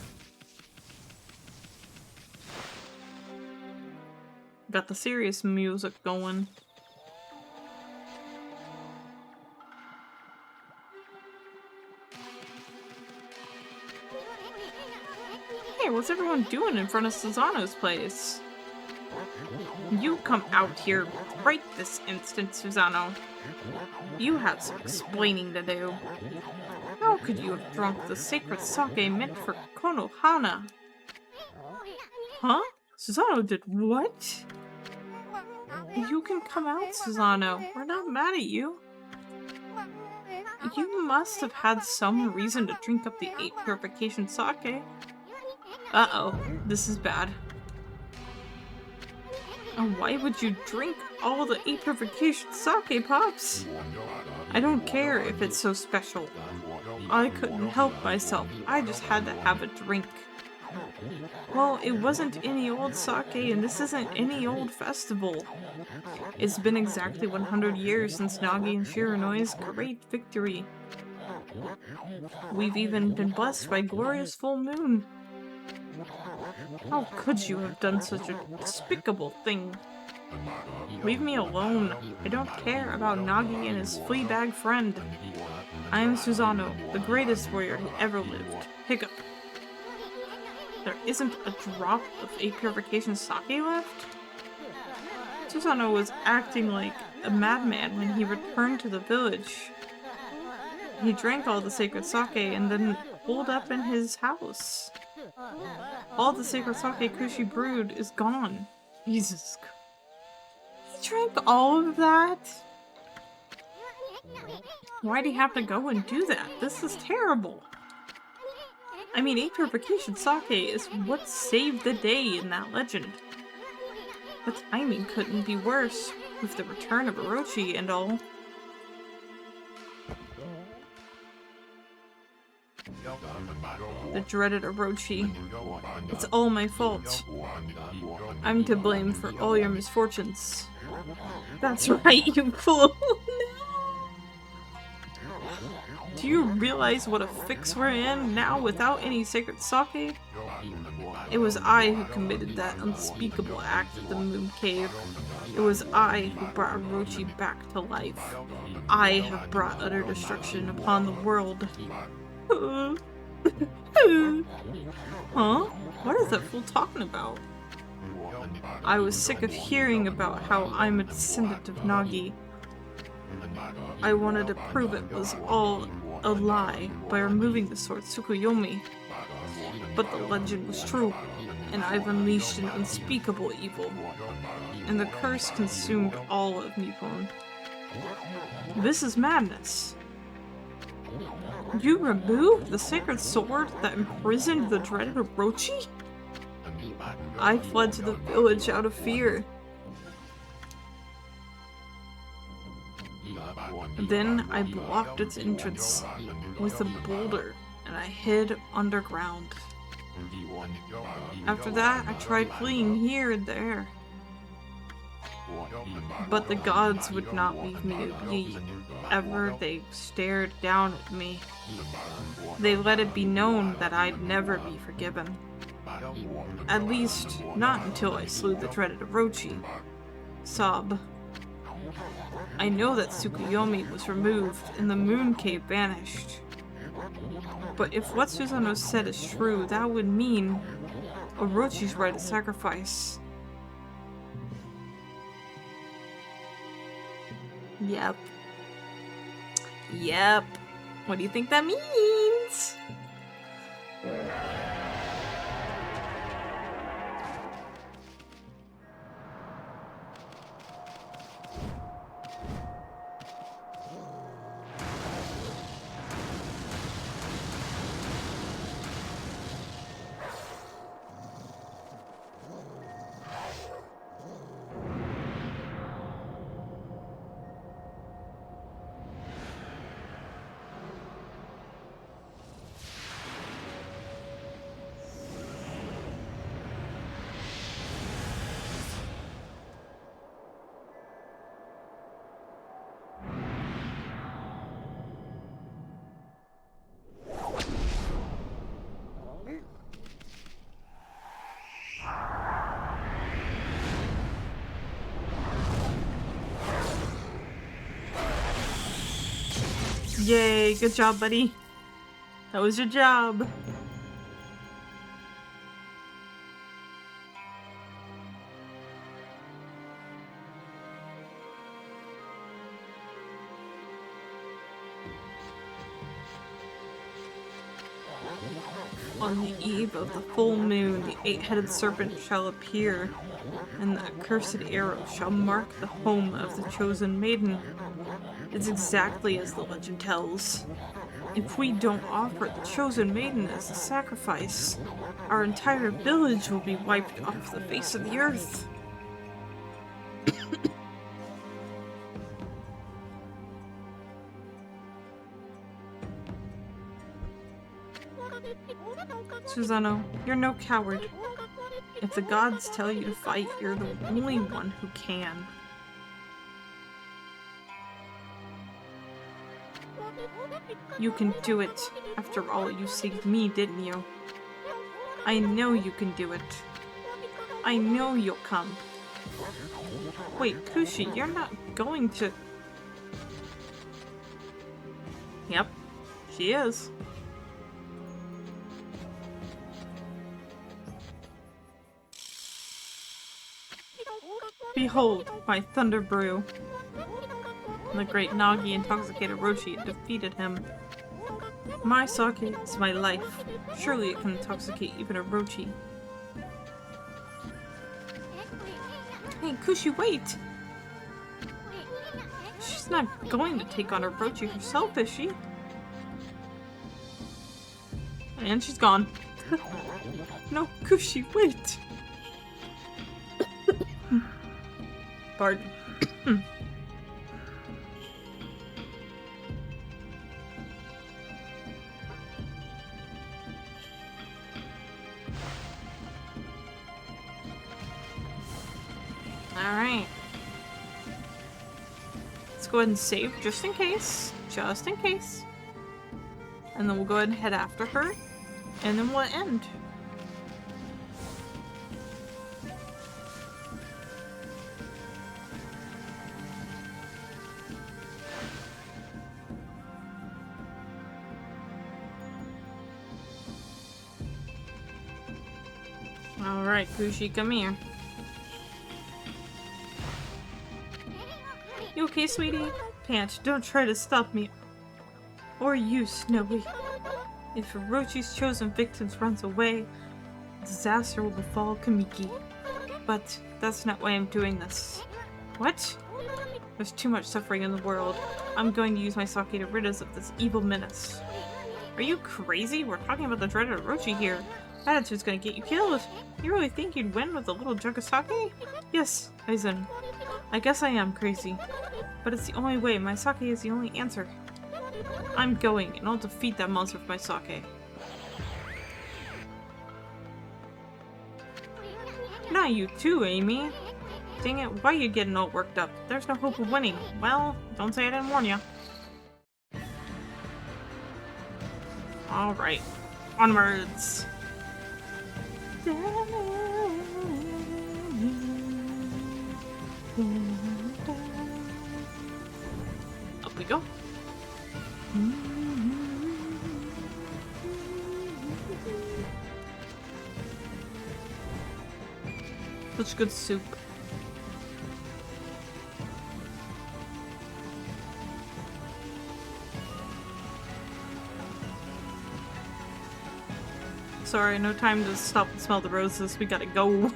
Got the serious music going. Hey, what's everyone doing in front of Susano's place? You come out here right this instant, Susano. You have some explaining to do. How could you have drunk the sacred sake meant for Konohana? Huh? Susano did what? You can come out, Susano. We're not mad at you. You must have had some reason to drink up the 8 purification sake. Uh-oh, this is bad. And why would you drink all the 8 purification sake, Pops? I don't care if it's so special. I couldn't help myself. I just had to have a drink. Well, it wasn't any old sake, and this isn't any old festival. It's been exactly 100 years since Nagi and Shiranoi's great victory. We've even been blessed by glorious full moon. How could you have done such a despicable thing? Leave me alone. I don't care about Nagi and his flea bag friend. I am Susano, the greatest warrior who ever lived. Hiccup. There isn't a drop of 8 purification sake left? Susano was acting like a madman when he returned to the village. He drank all the sacred sake and then holed up in his house. All the sacred sake Kushi brewed is gone. Jesus. He drank all of that? Why'd he have to go and do that? This is terrible. I mean, 8 purification sake is what saved the day in that legend. The timing couldn't be worse, with the return of Orochi and all. The dreaded Orochi. It's all my fault. I'm to blame for all your misfortunes. That's right, you fool! Do you realize what a fix we're in now without any sacred sake? It was I who committed that unspeakable act at the Moon Cave. It was I who brought Orochi back to life. I have brought utter destruction upon the world. Huh? What is that fool talking about? I was sick of hearing about how I'm a descendant of Nagi. I wanted to prove it was all a lie by removing the sword Tsukuyomi. But the legend was true, and I've unleashed an unspeakable evil. And the curse consumed all of Nippon. This is madness. You removed the sacred sword that imprisoned the dreaded Orochi? I fled to the village out of fear. Then I blocked its entrance with a boulder, and I hid underground. After that, I tried fleeing here and there. But the gods would not leave me to be. Ever they stared down at me. They let it be known that I'd never be forgiven. At least, not until I slew the dreaded Orochi. Sob. I know that Tsukuyomi was removed and the Moon Cave vanished. But if what Susano said is true, that would mean Orochi's rite of sacrifice. Yep. Yep. What do you think that means? Yay, good job, buddy. That was your job. On the eve of the full moon, the eight-headed serpent shall appear, and the accursed arrow shall mark the home of the chosen maiden. It's exactly as the legend tells. If we don't offer the chosen maiden as a sacrifice, our entire village will be wiped off the face of the earth. Susanoo, you're no coward. If the gods tell you to fight, you're the only one who can. You can do it. After all, you saved me, didn't you? I know you can do it. I know you'll come. Wait, Kushi, you're not going to... Yep, she is. Behold, my thunder brew. The great Nagi intoxicated Roshi and defeated him. My sake is my life. Surely it can intoxicate even a Roshi. Hey, Kushi, wait! She's not going to take on a Roshi herself, is she? And she's gone. No, Kushi, wait! Pardon. Alright. Let's go ahead and save just in case. Just in case. And then we'll go ahead and head after her. And then we'll end. Alright, Kushi, come here. You okay, sweetie? Pant, don't try to stop me. Or you, Snowy. If Orochi's chosen victims runs away, disaster will befall Kamiki. But that's not why I'm doing this. What? There's too much suffering in the world. I'm going to use my sake to rid us of this evil menace. Are you crazy? We're talking about the dreaded Orochi here. Attitude's gonna get you killed. You really think you'd win with a little jug of sake? Yes, Aizen. I guess I am crazy. But it's the only way. My sake is the only answer. I'm going, and I'll defeat that monster with my sake. Not you too, Amy. Dang it, why are you getting all worked up? There's no hope of winning. Well, don't say I didn't warn ya. Alright. Onwards. Up we go. Such good soup. Sorry, no time to stop and smell the roses. We gotta go.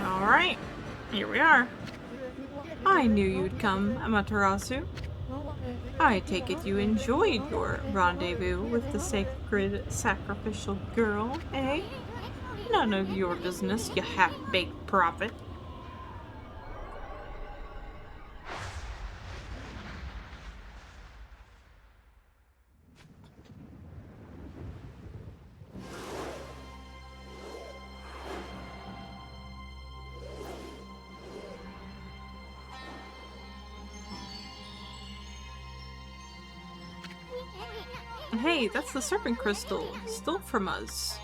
Alright, here we are. I knew you'd come, Amaterasu. I take it you enjoyed your rendezvous with the sacred sacrificial girl, eh? None of your business, you half-baked prophet. Hey, that's the serpent crystal. Stole from us.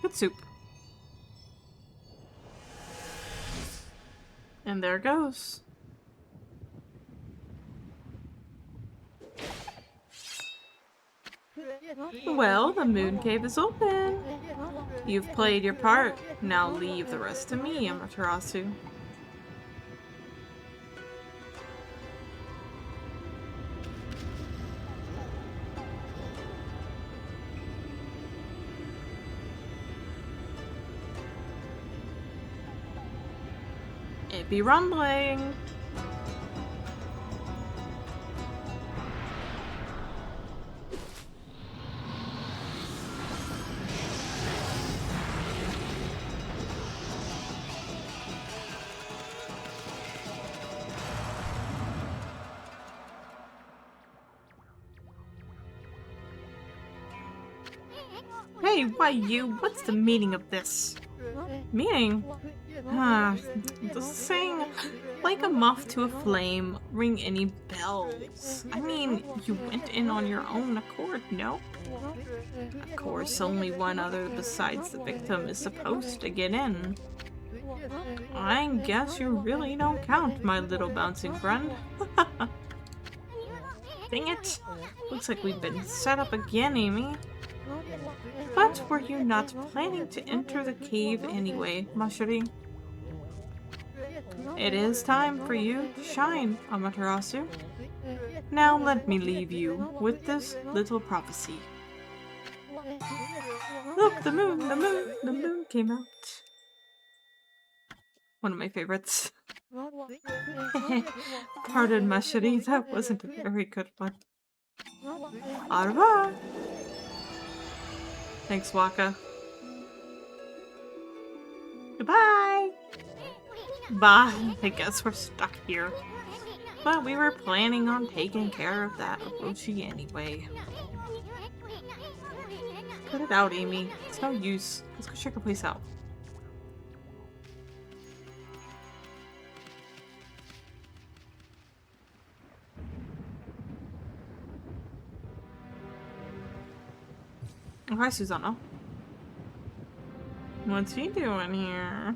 Foot soup. And there it goes. Well, the moon cave is open. You've played your part. Now leave the rest to me, Amaterasu. It be rumbling. Hey, why you? What's the meaning of this? Meaning? The saying, like a moth to a flame, ring any bells. I mean, you went in on your own accord, no? Of course, only one other besides the victim is supposed to get in. I guess you really don't count, my little bouncing friend. Dang it! Looks like we've been set up again, Amy. But were you not planning to enter the cave anyway, Mashiri? It is time for you to shine, Amaterasu. Now let me leave you with this little prophecy. Look, the moon came out. One of my favorites. Pardon, Mashiri, that wasn't a very good one. Au revoir! Thanks, Waka. Goodbye! Bye. I guess we're stuck here. But we were planning on taking care of that Orochi anyway. Put it out, Amy. It's no use. Let's go check the place out. Oh, hi, Susanna. What's he doing here?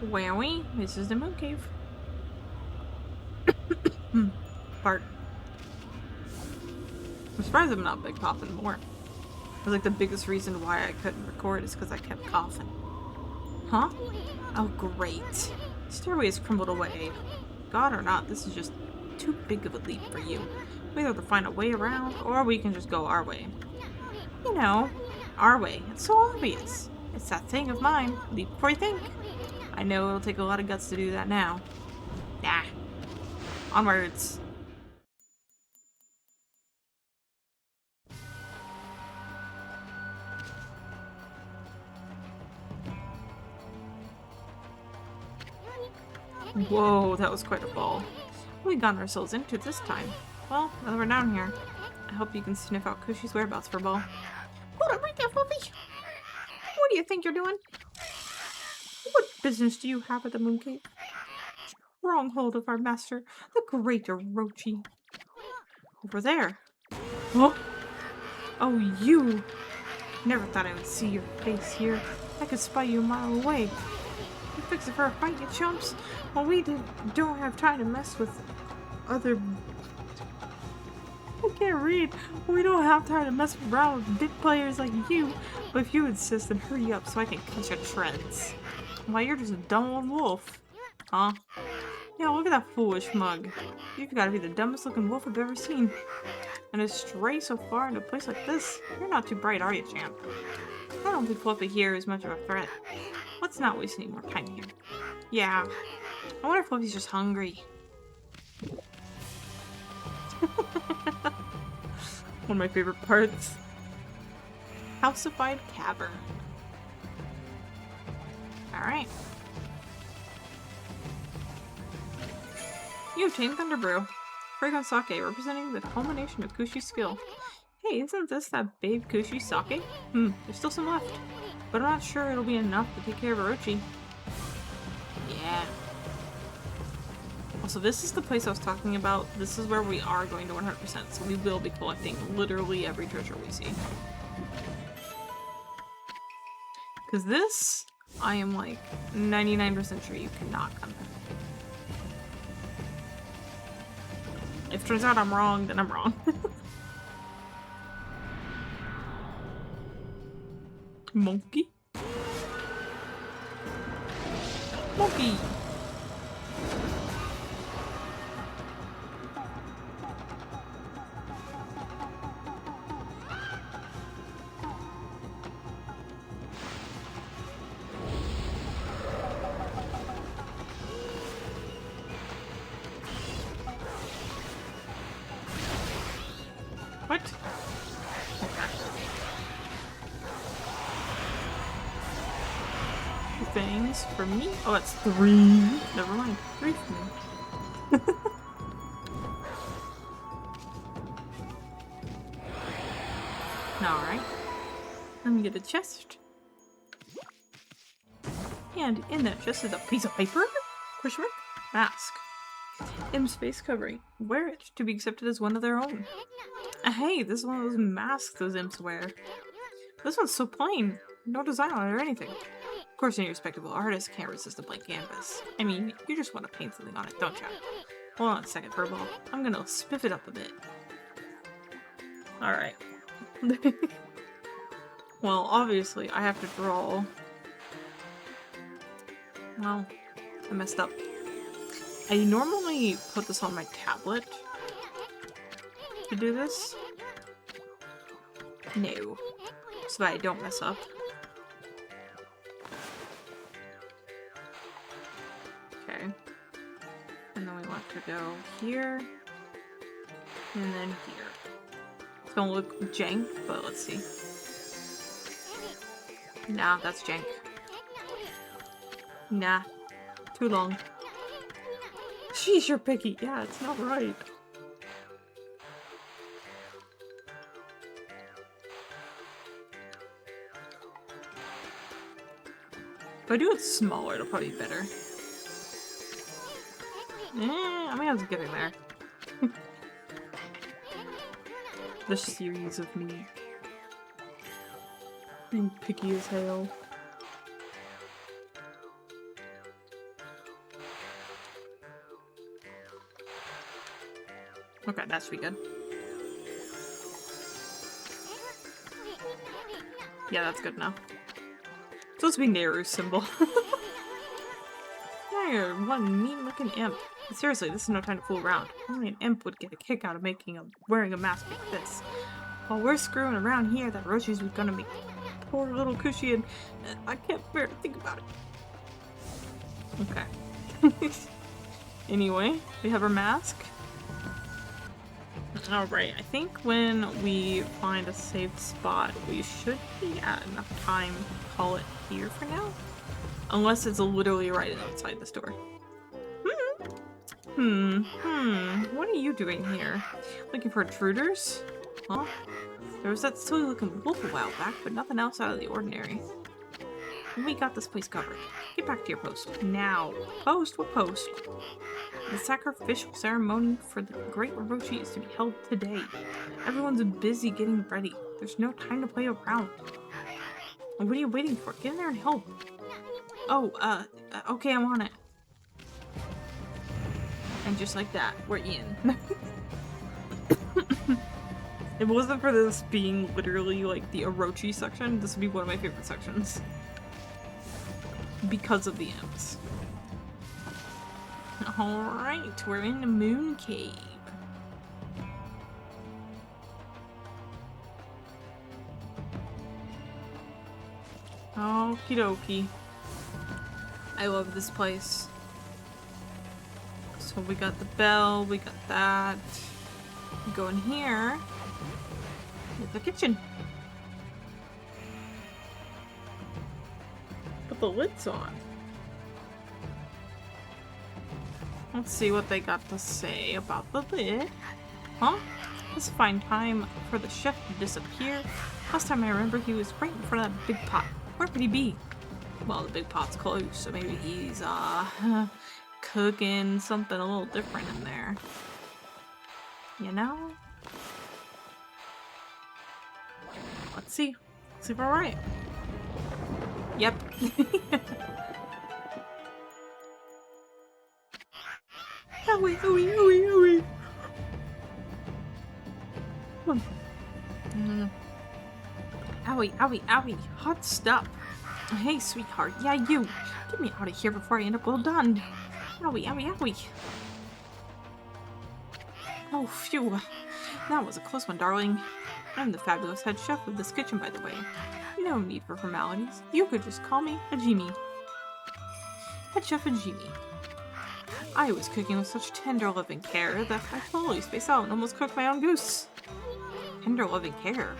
Wowie, this is the moon cave. Pardon. I'm surprised I'm not big coughing more. It was like the biggest reason why I couldn't record is because I kept coughing. Huh? Oh, great. Stairway has crumbled away. God or not, this is just too big of a leap for you. We have to find a way around, or we can just go our way. You know, our way. It's so obvious. It's that thing of mine. Leap before you think. I know it'll take a lot of guts to do that now. Nah. Onwards. Whoa, that was quite a fall. We got ourselves into this time. Well, now that we're down here, I hope you can sniff out Kushi's whereabouts for a ball. Hold up right there, Fluffy! What do you think you're doing? What business do you have at the moon cave? Stronghold of our master, the great Orochi. Over there. Oh! Oh, you! Never thought I would see your face here. I could spy you a mile away. You fix it for a fight, you chumps. Well, we don't have time to mess with other... I can't read. We don't have time to mess around with big players like you. But if you insist, then hurry up so I can catch your trends. Why, you're just a dumb old wolf. Huh? Yeah, look at that foolish mug. You've got to be the dumbest looking wolf I've ever seen. And to stray so far into a place like this, you're not too bright, are you, champ? I don't think Fluffy here is much of a threat. Let's not waste any more time here. Yeah. I wonder if Fluffy's just hungry. One of my favorite parts. Calcified cavern. Alright. You obtained Thunder Brew. Fragrant sake, representing the culmination of Kushi's skill. Hey, isn't this that babe Kushi sake? There's still some left. But I'm not sure it'll be enough to take care of Orochi. Yeah. I'll So this is the place I was talking about. This is where we are going to 100%. So we will be collecting literally every treasure we see. Because this, I am like 99% sure you cannot come back. If it turns out I'm wrong, then I'm wrong. Monkey? Monkey! What? Things for me? Oh, it's 3. Never mind. 3 for me. Alright. Let me get a chest. And in that chest is a piece of paper? Question mark? Mask. Im's face covering. Wear it to be accepted as one of their own. Hey, this is one of those masks those imps wear. This one's so plain. No design on it or anything. Of course, any respectable artist can't resist a blank canvas. I mean, you just want to paint something on it, don't you? Hold on a second, Furball. I'm gonna spiff it up a bit. Alright. Well, obviously, I have to draw. Well, I messed up. I normally put this on my tablet to do this. No. So that I don't mess up. Okay. And then we want to go here. And then here. It's gonna look jank, but let's see. Nah, that's jank. Nah. Too long. Sheesh, you're picky. Yeah, it's not right. If I do it smaller, it'll probably be better. I mean, I was getting there. The series of me being picky as hell. Okay, that should be good. Yeah, that's good now. It's supposed to be Neru's symbol. Now you're one mean-looking imp. But seriously, this is no time to fool around. Only an imp would get a kick out of wearing a mask like this. While we're screwing around here, that Roshi's was gonna make poor little Kushi, and I can't bear to think about it. Okay. Anyway, we have our mask. Alright, I think when we find a safe spot, we should be at enough time to call it here for now. Unless it's literally right outside this door. What are you doing here? Looking for intruders? Huh? There was that silly looking wolf a while back, but nothing else out of the ordinary. We got this place covered. Get back to your post. Now. Post? What post? The sacrificial ceremony for the great Orochi is to be held today. Everyone's busy getting ready. There's no time to play around. What are you waiting for? Get in there and help. Oh, okay, I'm on it. And just like that, we're in. If it wasn't for this being literally like the Orochi section, this would be one of my favorite sections. Because of the imps. Alright, we're in the moon cave. Okie dokie. I love this place. So we got the bell, we got that. We go in here. There's the kitchen. Put the lids on. Let's see what they got to say about the lid. Huh? Let's find time for the chef to disappear. Last time I remember he was right in front of that big pot. Where could he be? Well, the big pot's closed, so maybe he's, cooking something a little different in there. You know? Let's see. Let's see if we're right. Yep. Owie, owie, owie, owie. Owie, owie, owie. Hot stuff. Hey, sweetheart. Yeah, you. Get me out of here before I end up well done. Owie, owie, owie. Oh, phew. That was a close one, darling. I'm the fabulous head chef of this kitchen, by the way. No need for formalities. You could just call me Ajimi. Head chef Ajimi. I was cooking with such tender loving care that I totally spaced out and almost cooked my own goose. Tender loving care?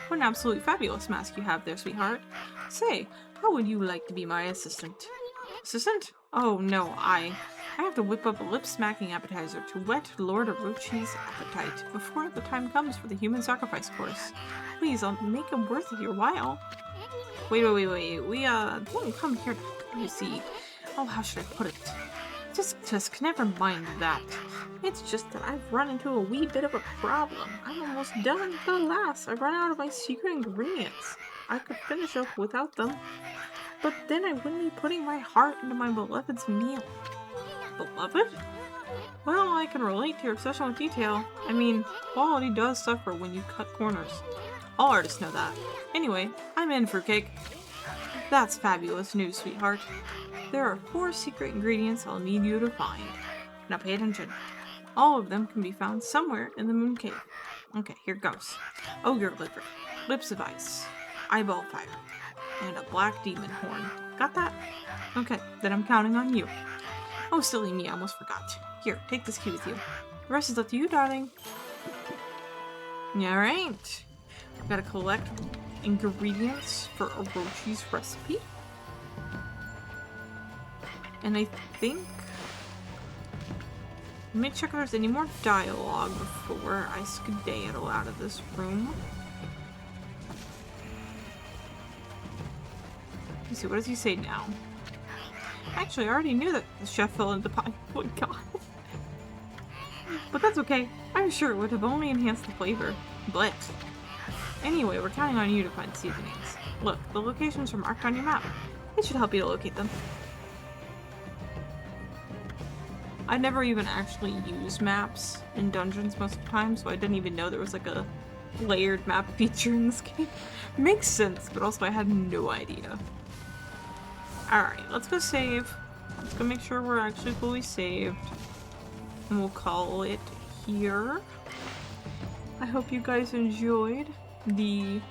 What an absolutely fabulous mask you have there, sweetheart. Say, how would you like to be my assistant? Assistant? Oh no, I have to whip up a lip-smacking appetizer to whet Lord Orochi's appetite before the time comes for the human sacrifice course. Please, I'll make it worth your while. Wait. We didn't come here to cook, you see. Oh, how should I put it? Just never mind that. It's just that I've run into a wee bit of a problem. I'm almost done, but alas, I've run out of my secret ingredients. I could finish up without them, but then I wouldn't be putting my heart into my beloved's meal. Beloved? Well, I can relate to your obsession with detail. I mean, quality does suffer when you cut corners. All artists know that. Anyway, I'm in, fruitcake. That's fabulous news, sweetheart. There are 4 secret ingredients I'll need you to find. Now pay attention. All of them can be found somewhere in the moon cave. Okay, here goes. Ogre liver, lips of ice, eyeball fire, and a black demon horn. Got that? Okay, then I'm counting on you. Oh, silly me, I almost forgot. Here, take this key with you. The rest is up to you, darling. Alright. I've got to collect ingredients for Orochi's recipe. And I think... Let me check if there's any more dialogue before I skedaddle out of this room. Let's see, what does he say now? Actually, I already knew that the chef fell into the pie. Oh my god. But that's okay. I'm sure it would have only enhanced the flavor. But anyway, we're counting on you to find seasonings. Look, the locations are marked on your map. It should help you to locate them. I never even actually use maps in dungeons most of the time, so I didn't even know there was like a layered map feature in this game. Makes sense, but also I had no idea. Alright, let's go save. Let's go make sure we're actually fully saved. And we'll call it here. I hope you guys enjoyed the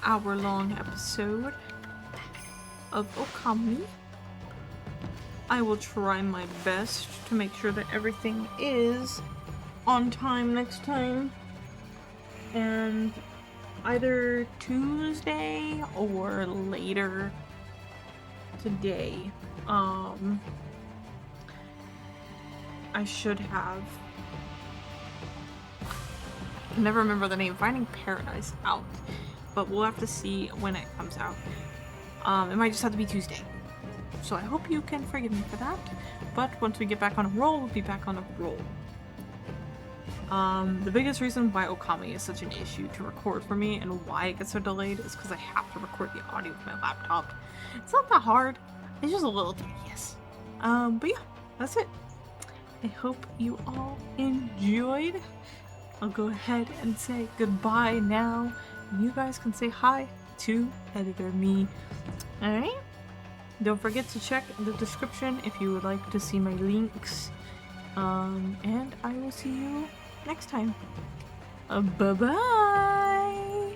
hour-long episode of Ōkami. I will try my best to make sure that everything is on time next time. And either Tuesday or later today, I should have... I never remember the name. Finding Paradise out. But we'll have to see when it comes out. It might just have to be Tuesday. So I hope you can forgive me for that. But once we get back on a roll, we'll be back on a roll. The biggest reason why Ōkami is such an issue to record for me and why it gets so delayed is because I have to record the audio with my laptop. It's not that hard. It's just a little tedious. But yeah, that's it. I hope you all enjoyed. I'll go ahead and say goodbye now. And you guys can say hi to Editor Me. Alright? Don't forget to check the description if you would like to see my links. And I will see you next time. Bye-bye!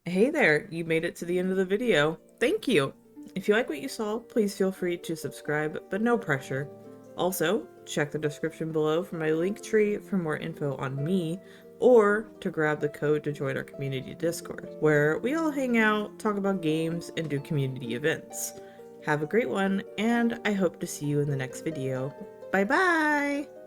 Hey there, you made it to the end of the video. Thank you! If you like what you saw, please feel free to subscribe, but no pressure. Also, check the description below for my link tree for more info on me, or to grab the code to join our community Discord, where we all hang out, talk about games, and do community events. Have a great one, and I hope to see you in the next video. Bye bye!